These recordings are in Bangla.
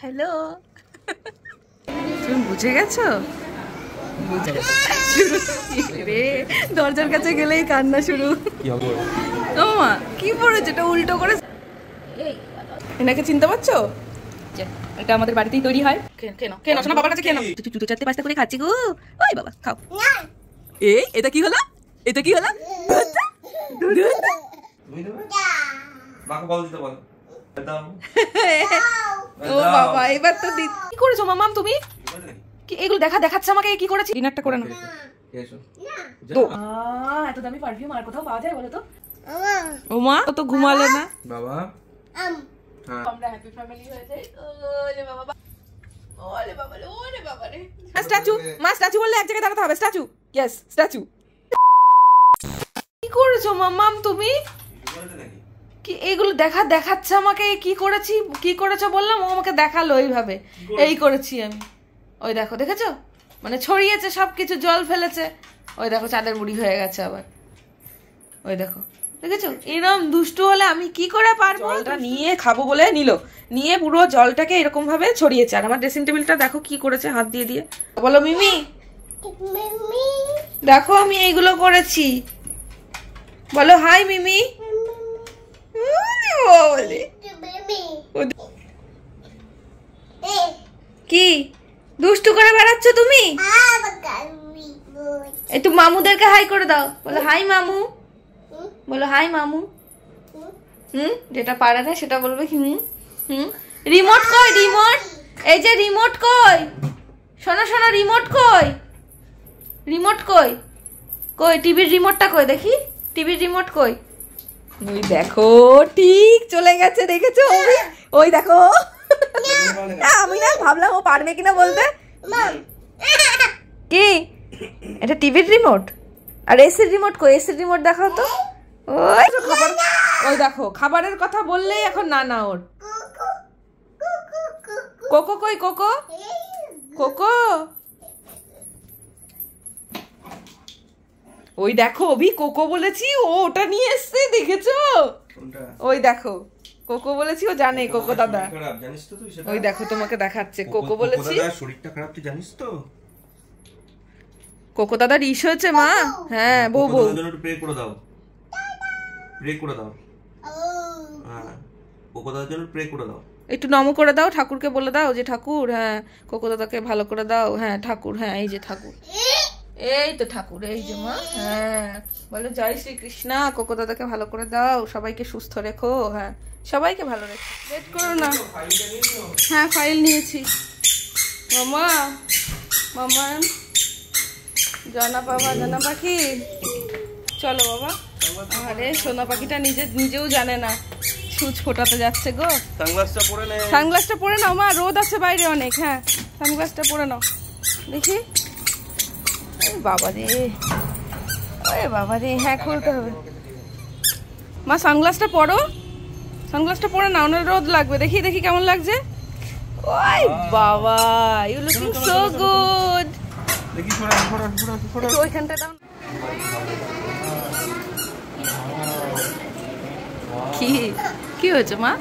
হ্যালো, তুমি বুঝে গেছো? বুঝে রে, দরজার কাছে গেলেই কান্না শুরু। ও মা, কি পড়েছে? এটা উল্টো করে। এনাকে চিনতে পারছো? এটা আমাদের বাড়িতেই তৈরি হয়। কেন কেন শোনা, বাবার কাছে কেন জুতো চারটে পাঁচটা করে খাচ্ছি গো। ওই বাবা খাও। এই এটা কি হলো? এটা কি হলো? ও বাবা, এবার তো কি করেছো মামাম তুমি? কি এগুলো দেখাচ্ছে আমাকে? কি করেছি? ডিনারটা করে নাও। এত দামি পারফিউম আর কোথাও পাওয়া যায় বলো তো? ও মা তো ঘুমালে না বাবা। আমরা হ্যাপি ফ্যামিলি হয়ে যাই। ওলে বাবা, ওলে বাবা, ওলে বাবা রে। স্ট্যাচু, মা স্ট্যাচু বললে এক জায়গায় দাঁড়াতে হবে। Statue, yes statue. কি করেছো মামাম তুমি? কি এগুলো দেখাচ্ছে আমাকে? কি করেছো বললাম, ও আমাকে দেখালো এইভাবে। এই করেছি আমি। ওই দেখো, দেখেছো? মানে ছড়িয়েছে সবকিছু, জল ফেলেছে। ওই দেখো চাঁদের মুড়ি হয়ে গেছে আবার। ওই দেখো, দেখেছো? এরকম দুষ্টু হলে আমি কি করে পারবো? জলটা নিয়ে খাবো বলে নিয়ে পুরো জলটাকে এরকম ভাবে ছড়িয়েছে। আর আমার ড্রেসিং টেবিলটা দেখো কি করেছে হাত দিয়ে দিয়ে। বলো মিমি, দেখো আমি এইগুলো করেছি। বলো হাই মিমি। কি দুষ্টু করে বেড়াচ্ছ তুমি? একটু মামুদেরকে হাই করে দাও। বলো হাই মামু। বলো হাই মামু। যেটা পারে না সেটা বলবে রিমোট কই? রিমোট, এই যে রিমোট কই? শোনো শোনো, রিমোট কই? রিমোট কই? কই টিভির রিমোটটা কই? দেখি টিভির রিমোট কই? ওই দেখো ঠিক চলে গেছে, দেখেছো? ওই দেখো। আমি না ভাবলাম ও পারবে কিনা বলতে। কি এটা টিভির রিমোট? আর এসির রিমোট কই? এসির রিমোট দেখাও তো। ওই খাবার, ওই দেখো খাবারের কথা বললেই এখন না ওর। কোকো কই? Cocoa, cocoa. ওই দেখো অভি কোকো বলেছি, ও ওটা নিয়ে এসছে, দেখেছো? ওই দেখো কোকো বলেছি, ও জানে কোকো দাদা। ওই দেখো তোমাকে দেখাচ্ছে, কোকো বলেছি। শরীরটা খারাপ তুই জানিস তো? কোকো দাদার ইস হয়েছে মা। হ্যাঁ বউ বউ প্রে করে দাও, প্রে করে দাও। হ্যাঁ কোকো দাদার জন্য প্রে করে দাও। একটু নমো করে দাও, ঠাকুরকে বলে দাও যে ঠাকুর, হ্যাঁ কোকো দাদাকে ভালো করে দাও। হ্যাঁ ঠাকুর, হ্যাঁ এই যে ঠাকুর, এই তো ঠাকুর, এই যে মা। হ্যাঁ বলো জয় শ্রীকৃষ্ণ, কোকো দাদাকে ভালো করে দাও, সবাইকে সুস্থ রেখো। হ্যাঁ সবাইকে ভালো রেখো, লেট করো না। হ্যাঁ ফাইল নিয়েছি মামা। মামা জানা বাবা, জানা পাখি চলো বাবা। আরে সোনা পাখিটা নিজেও জানে না সুচ ফোটাতে যাচ্ছে গো। সানগ্লাসটা পরে নাও মা, রোদ আছে বাইরে অনেক। হ্যাঁ সানগ্লাসটা পরে নাও দেখি। বাবা রে, ওরে বাবা রে, হ্যাঁ খুলতে হবে। মা সানগ্লাসটা পরো, সানগ্লাসটা পরে নাও, না রোদ লাগবে। দেখি দেখি কেমন লাগছে। ওই বাবা, ইউ লুকিং সো গুড। দেখি ওইখানটা দাও। কি হয়েছে মা?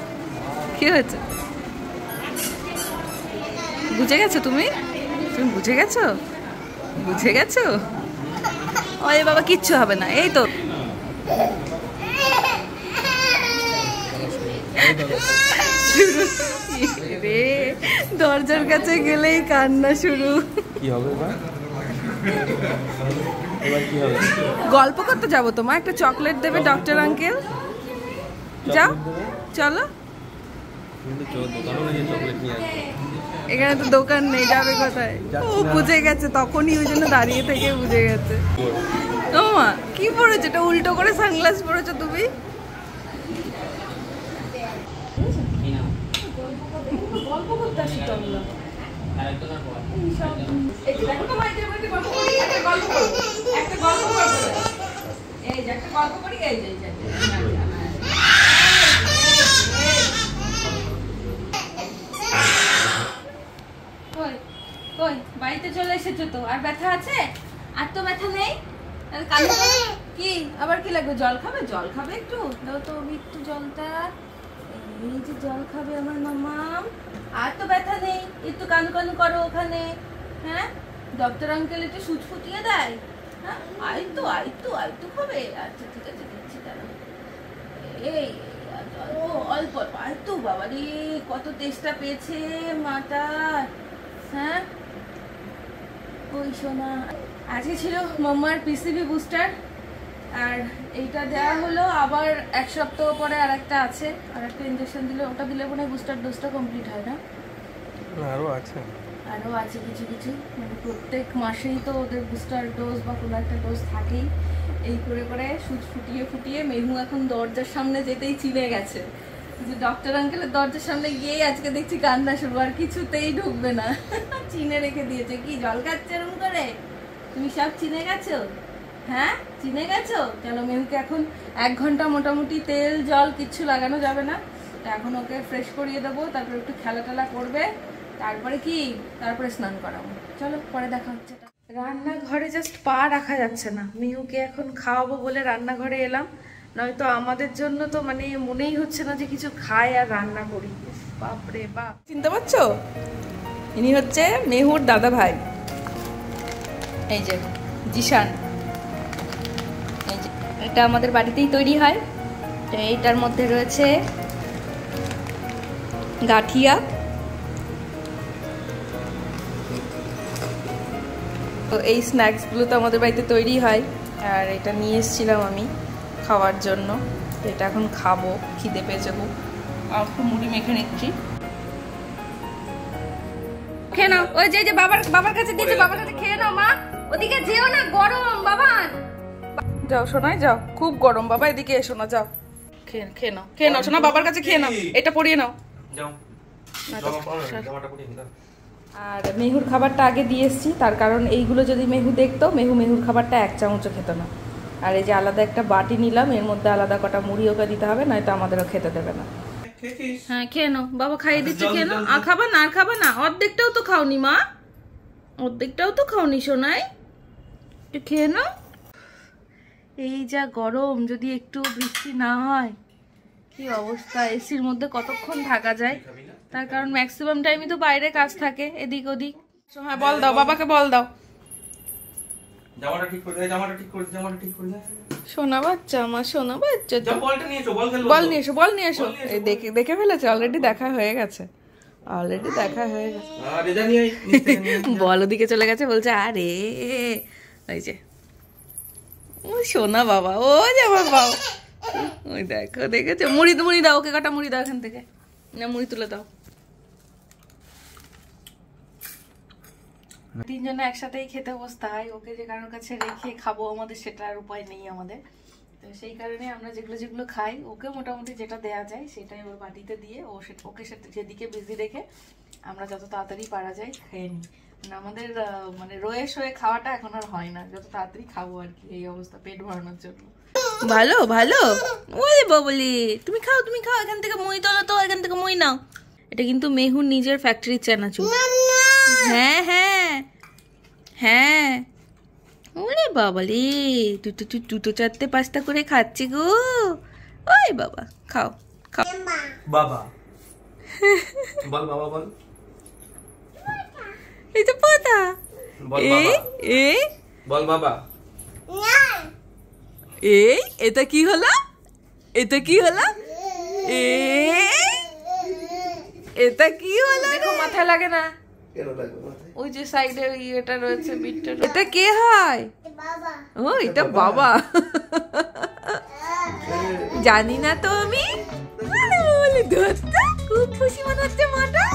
কি হয়েছে? বুঝে গেছো তুমি? তুমি বুঝে গেছো? বুঝে গেছো? ওই বাবা কিচ্ছু হবে না, এই তো। রে, দরজার কাছে গেলেই কান্না শুরু। কি হবে এবার? কি হবে? গল্প করতে যাবো তো মা, একটা চকলেট দেবে ডক্টর আঙ্কেল। যাও চলো। এখানে তো দোকান নেই, যাবে কোথায়? ও বুঝে গেছে তখনই, ওই জন্য দাঁড়িয়ে থেকে বুঝে গেছে। ও মা কি পড়েছো? এটা উল্টো করে সানগ্লাস পড়েছো তুমি। গল্প করতে আসি তো আমরা। বাড়িতে চলে এসেছো তো? আর ব্যথা আছে? আর তো ব্যথা নেই। কি আবার কি লাগবে? জল খাবে? জল খাবে একটু দাও তো একটু জলটা। এই যে জল খাবে আমার মামাম। আর তো ব্যথা কান করো ওখানে? হ্যাঁ, ডক্টর আঙ্কেল একটু সুচ ফুটিয়ে দেয়। হ্যাঁ, আইতো খাবে। আচ্ছা ঠিক আছে, দিচ্ছি দাঁড়াও। এই অল্প অল্প আইতো। বাবা রে, কত তেষ্টা পেয়েছে মাটা। হ্যাঁ, ওই শোনা, আজকে ছিল মাম্মার পিসিবি বুস্টার, আর এইটা দেওয়া হলো। আবার 1 সপ্তাহ পরে আর একটা আছে, আর একটা ইঞ্জেকশন দিলে, ওটা দিলে মনে হয় বুস্টার ডোজটা কমপ্লিট হয় না? আরও আছে কিছু কিছু, মানে প্রত্যেক মাসেই তো ওদের বুস্টার ডোজ বা কোনো একটা ডোজ থাকেই। এই করে করে সুচ ফুটিয়ে ফুটিয়ে মেহু এখন দরজার সামনে যেতেই চিনে গেছে যে ডক্টর আঙ্কেলের দরজার সামনে গিয়েই আজকে দেখছি কান্না শুরু, আর কিছুতেই ঢুকবে না। চিনে রেখে দিয়েছে। কি জল খাচ্ছে এরকম করে? তুমি সব চিনে গেছো? হ্যাঁ, চিনে গেছো? চলো, মেহুকে এখন 1 ঘন্টা মোটামুটি তেল জল কিচ্ছু লাগানো যাবে না। এখন ওকে ফ্রেশ করিয়ে দেবো, তারপরে একটু খেলা টেলা করবে, তারপরে স্নান করাবো। চলো, পরে দেখা হচ্ছে। রান্নাঘরে জাস্ট পা রাখা যাচ্ছে না। মেহুকে এখন খাওয়াবো বলে রান্নাঘরে এলাম, নয়তো আমাদের জন্য তো মানে মনেই হচ্ছে না যে কিছু খাই আর রান্না করি। বাপরে বাপ, চিনতে পারছো? ইনি হচ্ছে মেহুর দাদা ভাই, এই যে জিশান। এই যে এটা আমাদের বাড়িতেই তৈরি হয়। তো এইটার মধ্যে রয়েছে গাঠিয়া, তো এই স্ন্যাক্সগুলো তো আমাদের বাড়িতে তৈরি হয়, আর এটা নিয়ে এসেছিলাম আমি খাওয়ার জন্য। তো এটা এখন খাবো, খিদে পেয়েছে খুব। একটু মুড়ি মেখে নিচ্ছি, খেয়ে নাও। ওই যে বাবার কাছে দিয়েছে, বাবার কাছে খেয়ে নাও। মা, ওদিকে যেও না, গরম বাবা। যাও সোনাই, যাও, খুব গরম বাবা, এদিকে এসো না, যাও খেয়ে নাও সোনা, বাবার কাছে খেয়ে নাও। এটা পরিয়ে নাও। আর মেহুর খাবারটা আগে দিয়ে এসছি, তার কারণ এইগুলো যদি মেহু দেখতো, মেহুর খাবারটা 1 চামচও খেত না। আর এই যে আলাদা একটা বাটি নিলাম, এর মধ্যে আলাদা কটা মুড়ি ওকে দিতে হবে, নয়তো আমাদেরও খেতে দেবে না। হ্যাঁ, খেয়ে নাও বাবা, খাইয়ে দিচ্ছে, খেয়ে নাও। আর খাবা না? আর খাবা না? অর্ধেকটাও তো খাওনি মা, অর্ধেকটাও তো খাওনি সোনাই, একটু খেয়ে নাও। এই যা গরম, যদি একটু বৃষ্টি না হয় কি অবস্থা। এসির মধ্যে কতক্ষণ থাকা যায়, তার কারণ ম্যাক্সিমাম টাইমই তো বাইরে কাজ থাকে, এদিক ওদিক। হ্যাঁ, বল দাও বাবাকে, বল দাও। জামাটা ঠিক করে দে, জামাটা ঠিক করে দে, জামাটা ঠিক করে দে। সোনা বাচ্চা, আমার সোনা বাচ্চা। যাও, বলটা নিয়ে এসো, বল খেলবো। বল নিয়ে এসো। এই দেখে ফেলেছে, অলরেডি দেখা হয়ে গেছে। আরে জানি এই বল ওদিকে চলে গেছে, বলছে আরে এই যে ও সোনা বাবা, ও যে বাবা, ওই দেখো, দেখেছো? মুড়ি দাও ওকে, কটা মুড়ি দাও এখান থেকে, না মুড়ি তুলে দাও। 3 জনে একসাথেই খেতে বসতে হয়। ওকে যে কারোর কাছে রেখে খাবো আমাদের সেটা আর উপায় নেই আমাদের। তো সেই কারণে আমরা যেগুলো খাই, ওকে মোটামুটি যেটা দেয়া যায় সেটাই ওর বাটিতে দিয়ে ওকে সেদিকে বিজি রেখে আমরা যত তাড়াতাড়ি পারা যায় খেয়ে নিই। মানে আমাদের মানে রয়ে শোয়ে খাওয়াটা এখন আর হয় না, যত তাড়াতাড়ি খাবো আর কি, এই অবস্থা পেট ভরানোর জন্য। ভালো ওই বলি, তুমি খাও, এখান থেকে মই তোলো তো, এখান থেকে মই নাও। এটা কিন্তু মেহুর নিজের ফ্যাক্টরির চানাচুর। হ্যাঁ, ওরে বাবা রে, দুটো 4টে 5টা করে খাচ্ছে গো। ওই বাবা, খাও বাবা, বল বাবা, বল। এই তো পাতা, বল বাবা। এটা কি হলো? এটা কি হলো? দেখো, মাথায় লাগে না। ওই যে সাইডে এটা রয়েছে, বিটটা। এটা কে হয়? ও, এটা বাবা। জানি না তো আমি। খুব খুশি মনে হচ্ছে মাটা।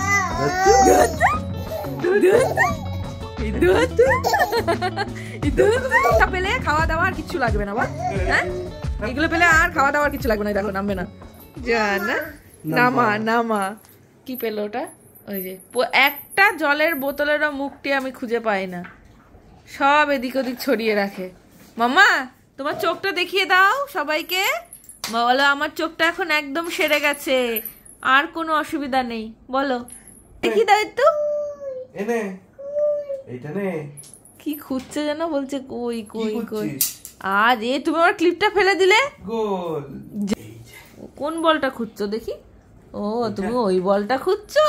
পেলে খাওয়া দাওয়া আর কিছু লাগবে না, বল। হ্যাঁ, এগুলো পেলে আর খাওয়া দাওয়ার কিছু লাগবে না। দেখো, নামবে না, জানা। নামা কি পেলো ওটা? ওই যে একটা জলের বোতলেরও মুখটি আমি খুঁজে পাই না, সব এদিক ওদিক ছড়িয়ে রাখে। মামা, তোমার চোখটা দেখিয়ে দাও সবাইকে, বলো আমার চোখটা এখন একদম সেরে গেছে, আর কোনো অসুবিধা নেই, বলো। দেখি দাও একটু। কি খুঁজছে যেন, বলছে কই। আজ তুমি আমার ক্লিপটা ফেলে দিলে। কোন বলটা খুঁজছো দেখি? ও, তুমি ওই বলটা খুঁজছো?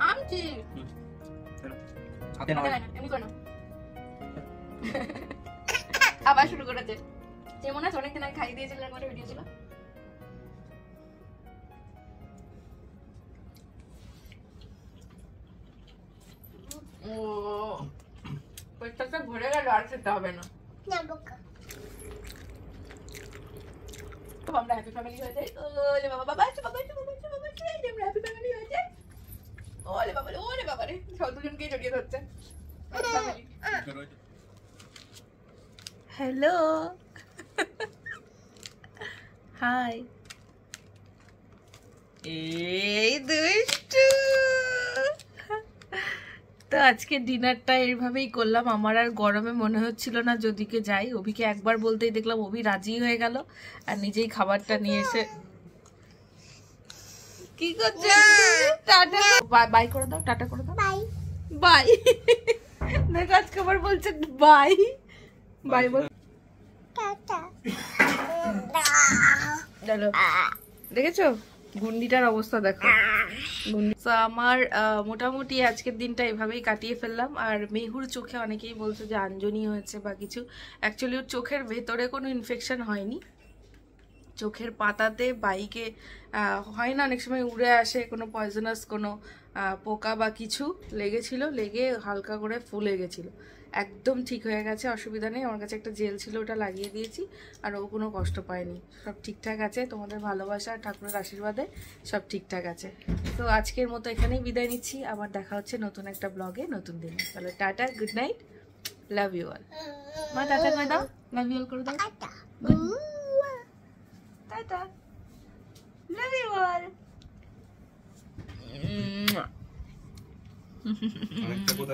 আমছি হাতে নাও। এমনি করো আবার শুরু করেছে যেমন আছে অনেকদিন আগে খাইয়ে দিয়েছিল এরকম একটা ভিডিও ছিল ও পেটটা ভরে গেল আর খেতে হবে না তো আমরা হ্যাপি ফ্যামিলি হয়ে যাই ওলে বাবা বাবা বাবা বাবা বাবা আমরা হ্যাপি ফ্যামিলি হয়ে যাই ওলে বাবা রে সব দুজনকে জড়িয়ে ধরছে হ্যালো হাই এই দুষ্টু তো আজকে ডিনারটা এইভাবেই করলাম আমার আর গরমে মনে হচ্ছিল না যদিকে যাই অভিকে একবার বলতেই দেখলাম অভি রাজি হয়ে গেল আর নিজেই খাবারটা নিয়ে এসে কি করছে টাটা বাই করে দাও টাটা করে দাও বাই বাই দেখ আজকে আবার বলছে বাই বাই বল টাটা চলো দেখেছো গুন্ডিটার অবস্থা দেখো তো আমার মোটামুটি আজকের দিনটা এভাবেই কাটিয়ে ফেললাম আর মেহুর চোখে অনেকেই বলছে যে আঞ্জনি হয়েছে বা কিছু অ্যাকচুয়ালি ওর চোখের ভেতরে কোনো ইনফেকশন হয়নি চোখের পাতাতে বাইকে হয় না অনেক সময় উড়ে আসে কোনো পয়জনাস কোনো পোকা বা কিছু লেগেছিল লেগে হালকা করে ফুলে গেছিলো একদম ঠিক হয়ে গেছে অসুবিধা নেই আমার কাছে একটা জেল ছিল ওটা লাগিয়ে দিয়েছি আর ও কোনো কষ্ট পায়নি সব ঠিকঠাক আছে তোমাদের ভালোবাসা আর ঠাকুরের আশীর্বাদে সব ঠিকঠাক আছে তো আজকের মতো এখানেই বিদায় নিচ্ছি আবার দেখা হচ্ছে নতুন একটা ব্লগে নতুন দিনে তাহলে tata good night love you all মা টাটা করে দাও লাভ ইউ অল করে দাও টাটা লাভ ইউ অল আরেকটা কোথায়